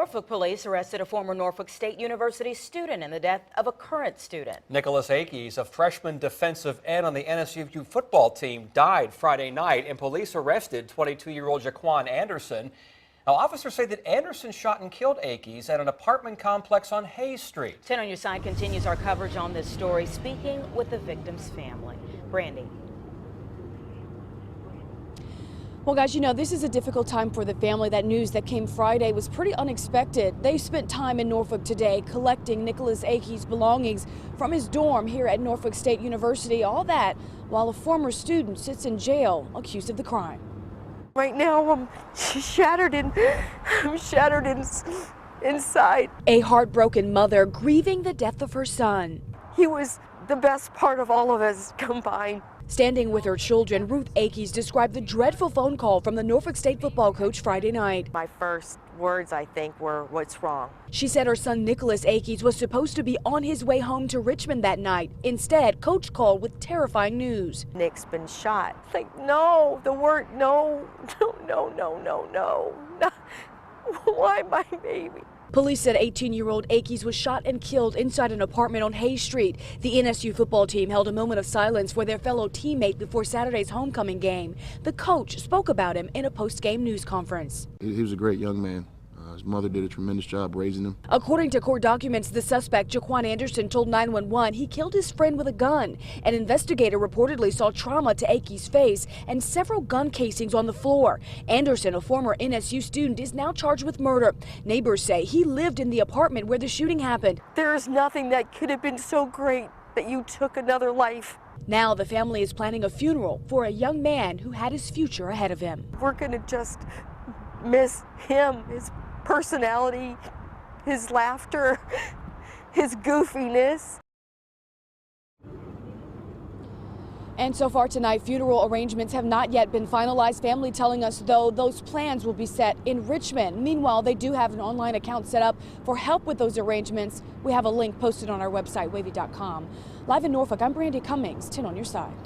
Norfolk police arrested a former Norfolk State University student in the death of a current student. Nicholas Akes, a freshman defensive end on the NSU football team, died Friday night, and police arrested 22-year-old Jaquan Anderson. Now, officers say that Anderson shot and killed Akes at an apartment complex on Hayes Street. 10 on Your Side continues our coverage on this story, speaking with the victim's family. Brandi. Well, guys, you know, this is a difficult time for the family. That news that came Friday was pretty unexpected. They spent time in Norfolk today collecting Nicholas Akes' belongings from his dorm here at Norfolk State University. All that while a former student sits in jail accused of the crime. Right now, I'm shattered inside. A heartbroken mother grieving the death of her son. He was the best part of all of us combined. Standing with her children, Ruth Akes described the dreadful phone call from the Norfolk State football coach Friday night. My first words, I think, were, "What's wrong?" She said her son Nicholas Akes was supposed to be on his way home to Richmond that night. Instead, coach called with terrifying news. Nick's been shot. It's like, no, the word no. Why my baby? Police said 18-year-old Akes was shot and killed inside an apartment on Hayes Street. The NSU football team held a moment of silence for their fellow teammate before Saturday's homecoming game. The coach spoke about him in a post-game news conference. He was a great young man. His mother did a tremendous job raising him. According to court documents, the suspect, Jaquan Anderson, told 911 he killed his friend with a gun. An investigator reportedly saw trauma to Akes' face and several gun casings on the floor. Anderson, a former NSU student, is now charged with murder. Neighbors say he lived in the apartment where the shooting happened. There is nothing that could have been so great that you took another life. Now the family is planning a funeral for a young man who had his future ahead of him. We're going to just miss him, his personality, his laughter, his goofiness. And so far tonight, funeral arrangements have not yet been finalized. Family telling us, though, those plans will be set in Richmond. Meanwhile, they do have an online account set up for help with those arrangements. We have a link posted on our website, WAVY.com. Live in Norfolk, I'm Brandi Cummings, 10 on Your Side.